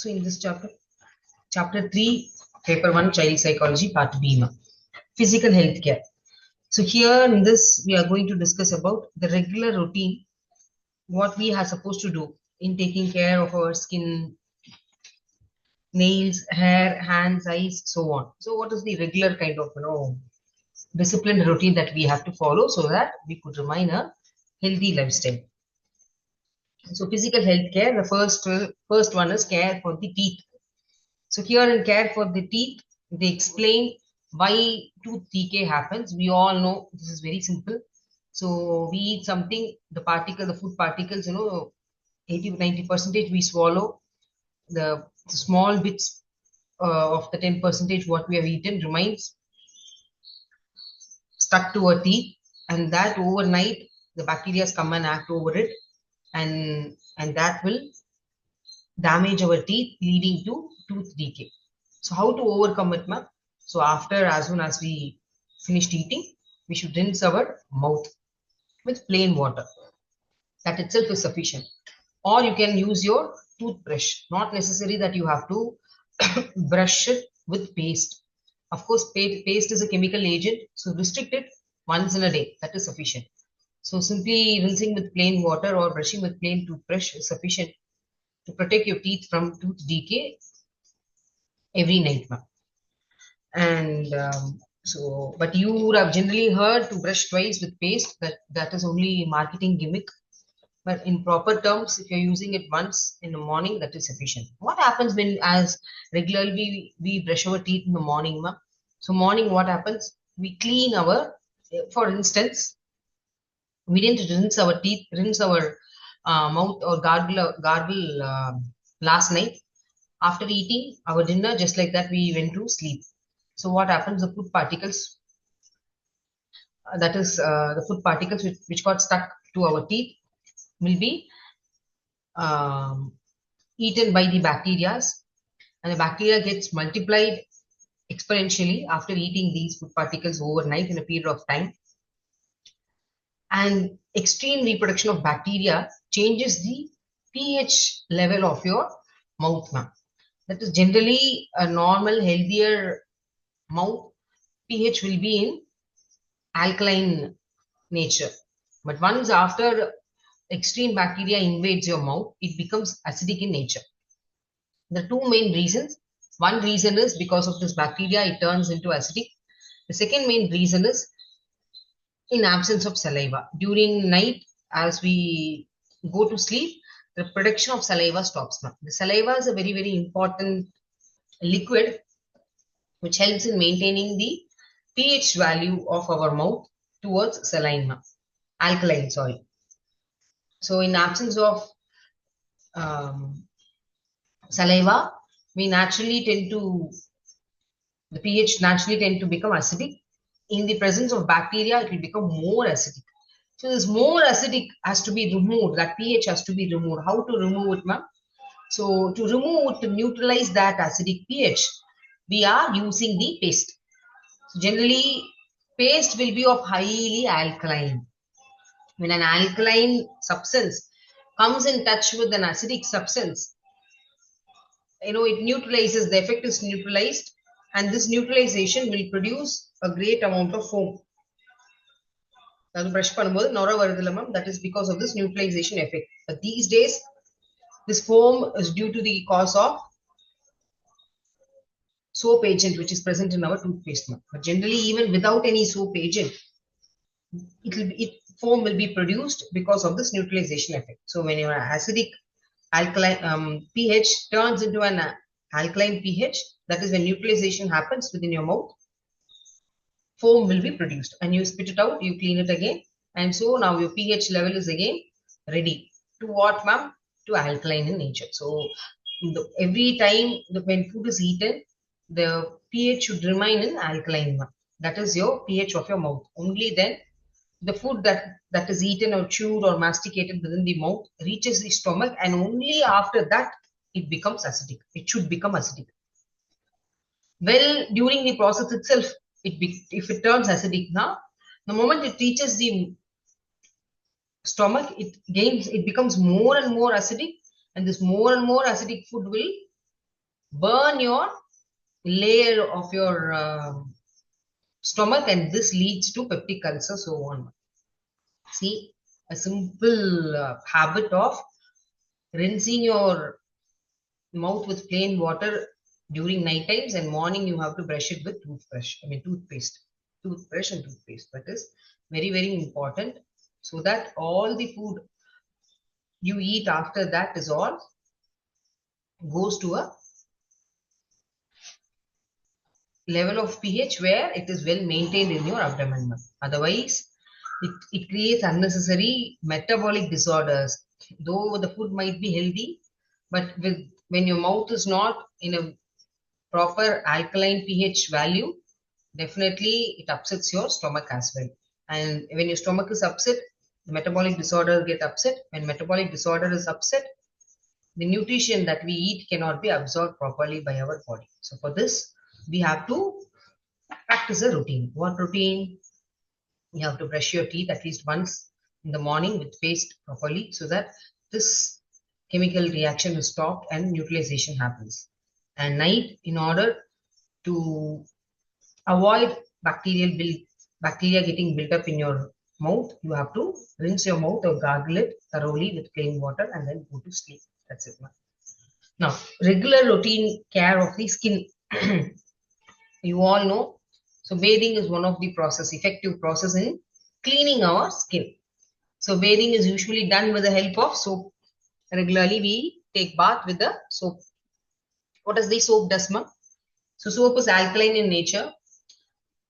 So in this chapter 3, paper 1, child psychology, part B, physical health care. So here in this, we are going to discuss about the regular routine, what we are supposed to do in taking care of our skin, nails, hair, hands, eyes, so on. So what is the regular kind of, disciplined routine that we have to follow so that we could remain a healthy lifestyle. So physical health care, the first one is care for the teeth. So here in care for the teeth, they explain why tooth decay happens. We all know this is very simple. So we eat something, the food particles, 80 to 90% we swallow. The small bits of the 10% what we have eaten remains stuck to our teeth, and that overnight the bacteria come and act over it, and that will damage our teeth, leading to tooth decay. So how to overcome it, ma'am? So after, as soon as we finished eating, we should rinse our mouth with plain water. That itself is sufficient. Or you can use your toothbrush. Not necessary that you have to brush it with paste. Of course, paste is a chemical agent, so restrict it once in a day. That is sufficient. So simply rinsing with plain water or brushing with plain toothbrush is sufficient to protect your teeth from tooth decay every night, ma'am. And but you would have generally heard to brush twice with paste. That is only marketing gimmick. But in proper terms, if you're using it once in the morning, that is sufficient. What happens when, as regularly we brush our teeth in the morning, ma'am? So morning, what happens? We clean for instance, we didn't rinse our mouth or gargle last night. After eating our dinner, just like that, we went to sleep. So what happens? The food particles, the food particles which got stuck to our teeth, will be eaten by the bacteria, and the bacteria gets multiplied exponentially after eating these food particles overnight in a period of time. And extreme reproduction of bacteria changes the pH level of your mouth, ma'am. That is generally a normal, healthier mouth pH will be in alkaline nature. But once after extreme bacteria invades your mouth, it becomes acidic in nature. The two main reasons. One reason is because of this bacteria, it turns into acidic. The second main reason is in absence of saliva. During night, as we go to sleep, the production of saliva stops. The saliva is a very, very important liquid which helps in maintaining the pH value of our mouth towards alkaline, sorry. So in absence of saliva, the pH naturally tend to become acidic. In the presence of bacteria, it will become more acidic. So this more acidic has to be removed. That pH has to be removed. How to remove it, ma'am? So to remove, to neutralize that acidic pH, we are using the paste. So generally, paste will be of highly alkaline. When an alkaline substance comes in touch with an acidic substance, it neutralizes, the effect is neutralized, and this neutralization will produce a great amount of foam. That is because of this neutralization effect. But these days, this foam is due to the cause of soap agent which is present in our toothpaste. But generally, even without any soap agent, foam will be produced because of this neutralization effect. So when your acidic alkaline pH turns into an alkaline pH, that is when neutralization happens within your mouth, foam will be produced, and you spit it out, you clean it again, and so now your pH level is again ready to what, ma'am? To alkaline in nature. So every time when food is eaten, the pH should remain in alkaline, ma'am. That is your pH of your mouth. Only then the food that is eaten or chewed or masticated within the mouth reaches the stomach, and only after that it becomes acidic. It should become acidic. Well, during the process itself, if it turns acidic now, the moment it reaches the stomach, it becomes more and more acidic, and this more and more acidic food will burn your layer of your stomach, and this leads to peptic ulcer, so on. See, a simple habit of rinsing your mouth with plain water during night times, and morning you have to brush it with toothpaste. Toothbrush and toothpaste. That is very, very important, so that all the food you eat after that is all goes to a level of pH where it is well maintained in your abdomen. Otherwise, it creates unnecessary metabolic disorders. Though the food might be healthy, but when your mouth is not in a proper alkaline pH value, definitely it upsets your stomach as well. And when your stomach is upset, the metabolic disorder get upset. When metabolic disorder is upset, the nutrition that we eat cannot be absorbed properly by our body. So for this, we have to practice a routine. What routine? You have to brush your teeth at least once in the morning with paste properly, so that this chemical reaction is stopped and neutralization happens. And night, in order to avoid bacteria getting built up in your mouth, you have to rinse your mouth or gargle it thoroughly with plain water and then go to sleep. That's it. Now, regular routine care of the skin. You all know. So bathing is one of the effective process in cleaning our skin. So bathing is usually done with the help of soap. Regularly we take bath with the soap. What does the soap does, ma? So soap is alkaline in nature.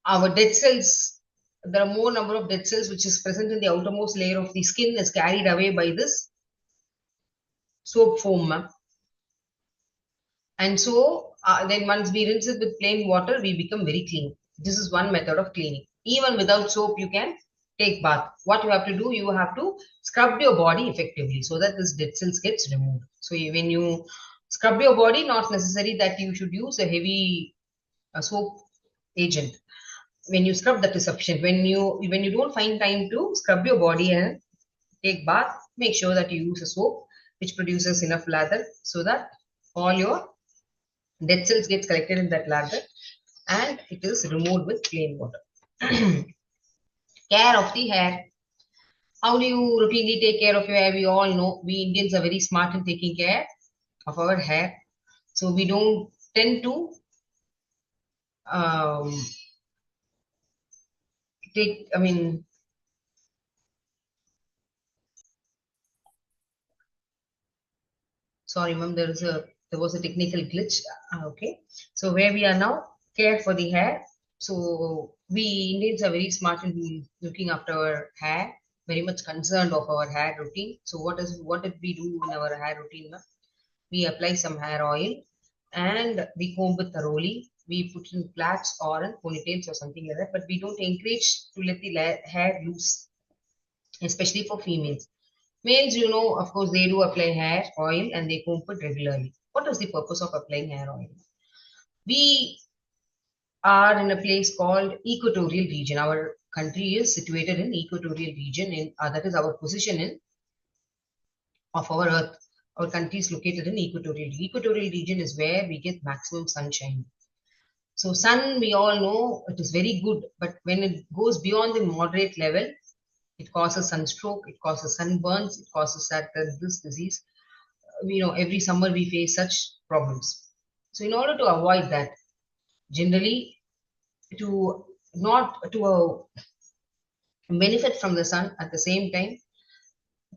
Our dead cells, there are more number of dead cells which is present in the outermost layer of the skin, is carried away by this soap foam, ma. And so then once we rinse it with plain water, we become very clean. This is one method of cleaning. Even without soap, you can take bath. What you have to do, you have to scrub your body effectively so that this dead cells gets removed. So when you scrub your body, not necessary that you should use a heavy soap agent. When you scrub, that is sufficient. When you don't find time to scrub your body and take bath, make sure that you use a soap which produces enough lather so that all your dead cells gets collected in that lather and it is removed with plain water. Care of the hair. How do you routinely take care of your hair? We all know we Indians are very smart in taking care of our hair. So we don't tend to um, take, I mean, sorry, ma'am, there was a technical glitch. Okay. So where we are now, care for the hair. So we Indians are very smart in looking after our hair, very much concerned of our hair routine. So what did we do in our hair routine, ma'am? We apply some hair oil and we comb it thoroughly. We put in plaits or in ponytails or something like that, but we don't encourage to let the hair loose, especially for females. Males, of course, they do apply hair oil and they comb it regularly. What is the purpose of applying hair oil? We are in a place called equatorial region. Our country is situated in equatorial region, in that is our position in of our earth. Our country is located in equatorial. Equatorial region is where we get maximum sunshine. So sun, we all know it is very good, but when it goes beyond the moderate level, it causes sunstroke, it causes sunburns, it causes this disease. Every summer we face such problems. So in order to avoid that, generally to not to benefit from the sun at the same time,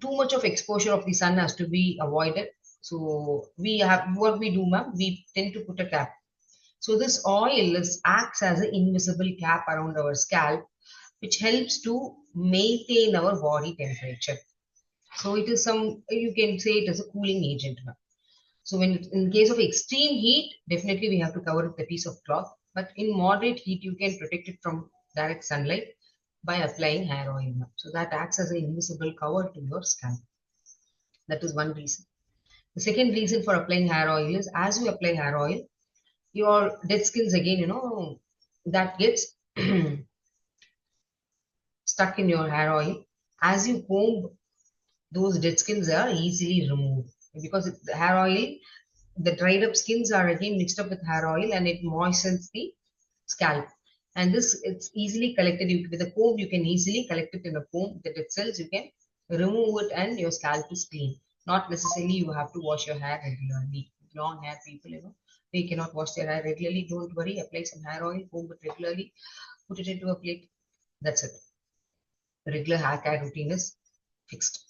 too much of exposure of the sun has to be avoided. So we have what we do, ma'am. We tend to put a cap. So this oil acts as an invisible cap around our scalp, which helps to maintain our body temperature. So it is you can say it as a cooling agent, ma'am. So in case of extreme heat, definitely we have to cover it with a piece of cloth. But in moderate heat, you can protect it from direct sunlight by applying hair oil, ma'am. So that acts as an invisible cover to your scalp. That is one reason. The second reason for applying hair oil is as you apply hair oil, your dead skins again, that gets stuck in your hair oil. As you comb, those dead skins are easily removed because the hair oil the dried up skins are again mixed up with hair oil and it moistens the scalp. And this, it's easily collected. With a comb, you can easily collect it in a comb. The dead cells, you can remove it and your scalp is clean. Not necessarily you have to wash your hair regularly. Long hair people, they cannot wash their hair regularly. Don't worry, apply some hair oil, comb it regularly, put it into a plate. That's it. The regular hair care routine is fixed.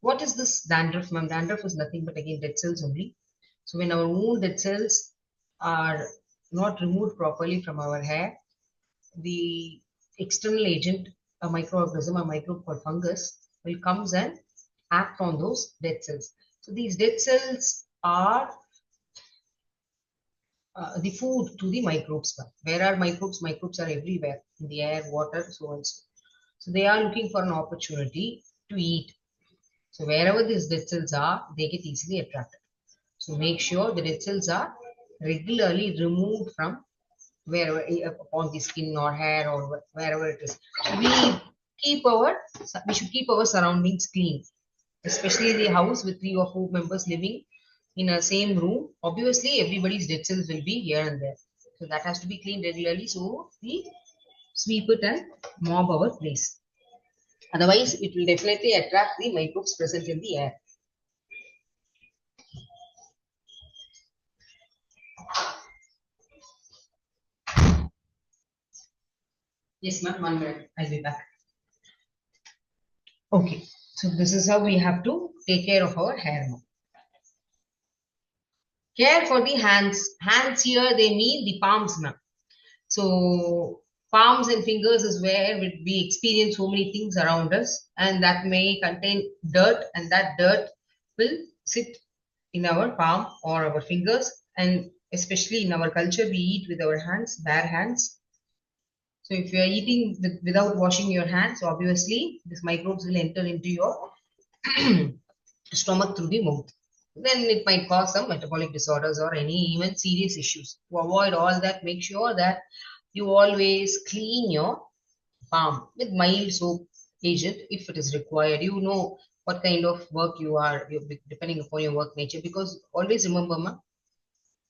What is this dandruff, ma'am? Dandruff is nothing but again dead cells only. So when our wound dead cells are not removed properly from our hair, the external agent, a microorganism, a microbe called fungus, will comes and act on those dead cells. So these dead cells are the food to the microbes. Where are microbes? Microbes are everywhere in the air, water, so on. So they are looking for an opportunity to eat. So wherever these dead cells are, they get easily attracted. So make sure the dead cells are regularly removed from wherever, upon the skin or hair or wherever it is. So we should keep our surroundings clean, especially the house with 3 or 4 members living in a same room. Obviously, everybody's dead cells will be here and there. So that has to be cleaned regularly. So we sweep it and mop our place. Otherwise, it will definitely attract the microbes present in the air. Yes, ma'am. 1 minute. I'll be back. Okay. So this is how we have to take care of our hair now. Care for the hands. Hands here, they mean the palms now. So palms and fingers is where we experience so many things around us, and that may contain dirt, and that dirt will sit in our palm or our fingers. And especially in our culture, we eat with our hands, bare hands. So if you are eating without washing your hands, obviously these microbes will enter into your stomach through the mouth. Then it might cause some metabolic disorders or any even serious issues. To avoid all that, make sure that you always clean your palm with mild soap agent if it is required. You know what kind of work you're depending upon your work nature. Because always remember, ma,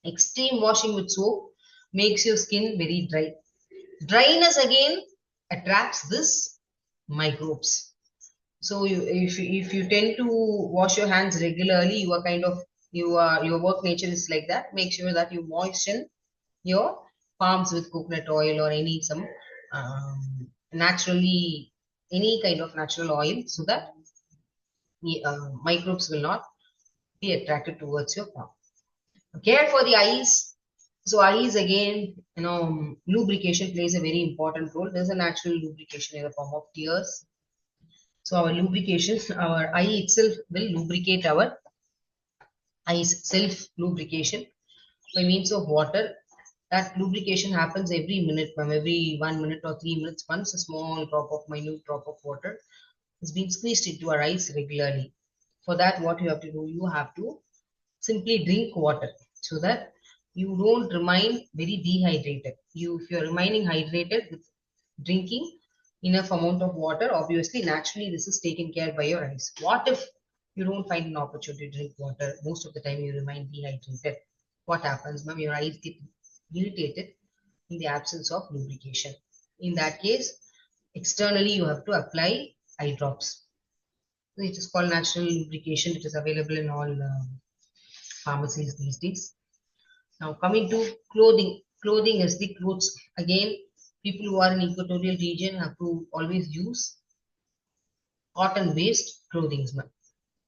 extreme washing with soap makes your skin very dry. Dryness again attracts this microbes. So if you tend to wash your hands regularly, you are kind of your work nature is like that. Make sure that you moisten your palms with coconut oil or naturally any kind of natural oil, so that the microbes will not be attracted towards your palm. Care for the eyes. So eyes again, lubrication plays a very important role. There's a natural lubrication in the form of tears. So our lubrication, our eye itself will lubricate our eyes, self lubrication by means of water. That lubrication happens every minute, ma'am. Every 1 minute or 3 minutes, once a small minute drop of water is being squeezed into our eyes regularly. For that, what you have to do, you have to simply drink water so that you don't remain very dehydrated. If you're remaining hydrated with drinking enough amount of water, obviously, naturally, this is taken care by your eyes. What if you don't find an opportunity to drink water? Most of the time, you remain dehydrated. What happens, ma'am? Your eyes get irritated in the absence of lubrication. In that case, externally, you have to apply eye drops. It is called natural lubrication. It is available in all pharmacies these days. Now, coming to clothing. Clothing is the clothes. Again, people who are in equatorial region have to always use cotton-based clothing.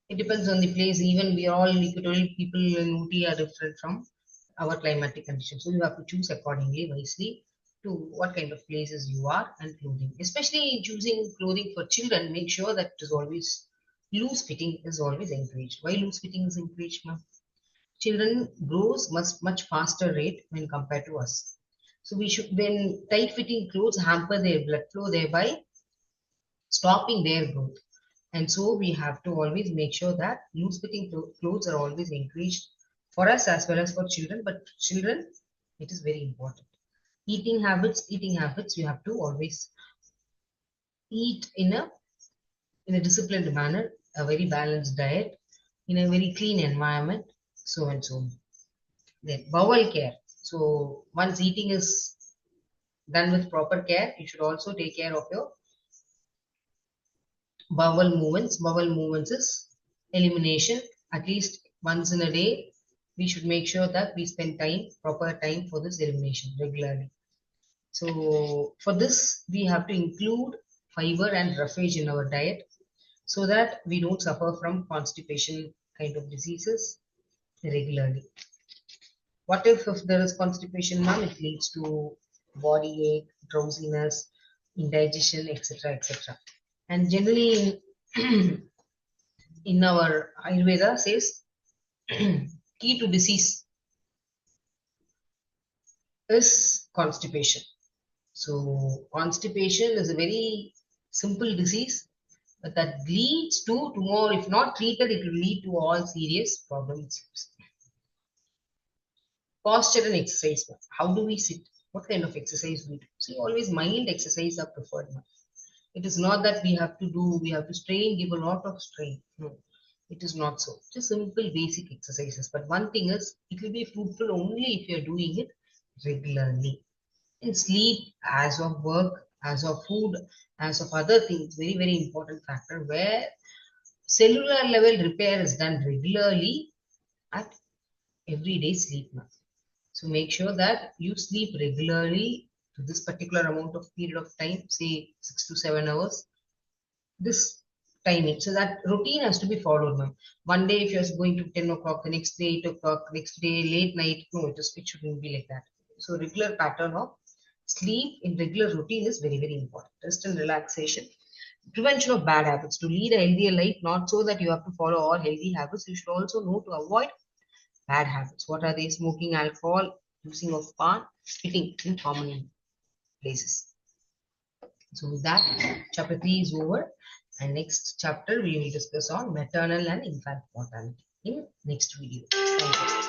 It depends on the place. Even we are all equatorial people in Ooty are different from our climatic conditions. So you have to choose accordingly, wisely, to what kind of places you are and clothing. Especially choosing clothing for children, make sure that it is always loose fitting is always encouraged. Why loose fitting is encouraged, ma'am? Children grows much faster rate when compared to us. So we should, when tight fitting clothes hamper their blood flow, thereby stopping their growth. And so we have to always make sure that loose fitting clothes are always encouraged for us as well as for children. But children, it is very important. Eating habits, you have to always eat in a disciplined manner, a very balanced diet, in a very clean environment, so and so. Then bowel care. So once eating is done with proper care, you should also take care of your bowel movements. Bowel movements is elimination. At least once in a day, we should make sure that we spend time, proper time for this elimination regularly. So for this, we have to include fiber and roughage in our diet so that we don't suffer from constipation kind of diseases regularly. What if there is constipation, ma'am? It leads to body ache, drowsiness, indigestion, etc., etc. And generally, in our Ayurveda says key to disease is constipation. So constipation is a very simple disease, but that leads to tomorrow, if not treated, it will lead to all serious problems. Posture and exercise. How do we sit? What kind of exercise we do? See, always mild exercise are preferred. It is not that we have to strain, give a lot of strain. No, it is not so. Just simple basic exercises. But one thing is, it will be fruitful only if you are doing it regularly. And sleep, as of work, as of food, as of other things, very, very important factor where cellular level repair is done regularly at everyday sleep now. So make sure that you sleep regularly to this particular amount of period of time, say 6 to 7 hours, this timing. So that routine has to be followed, ma'am. One day if you're going to 10 o'clock, the next day 8 o'clock, next day late night, no, it shouldn't be like that. So regular pattern of sleep in regular routine is very, very important. Rest and relaxation. Prevention of bad habits. To lead a healthier life, not so that you have to follow all healthy habits, you should also know to avoid bad habits. What are they? Smoking alcohol, using of pan, spitting in common places. So with that, chapter 3 is over. And next chapter we will discuss on maternal and infant mortality in next video. Thank you.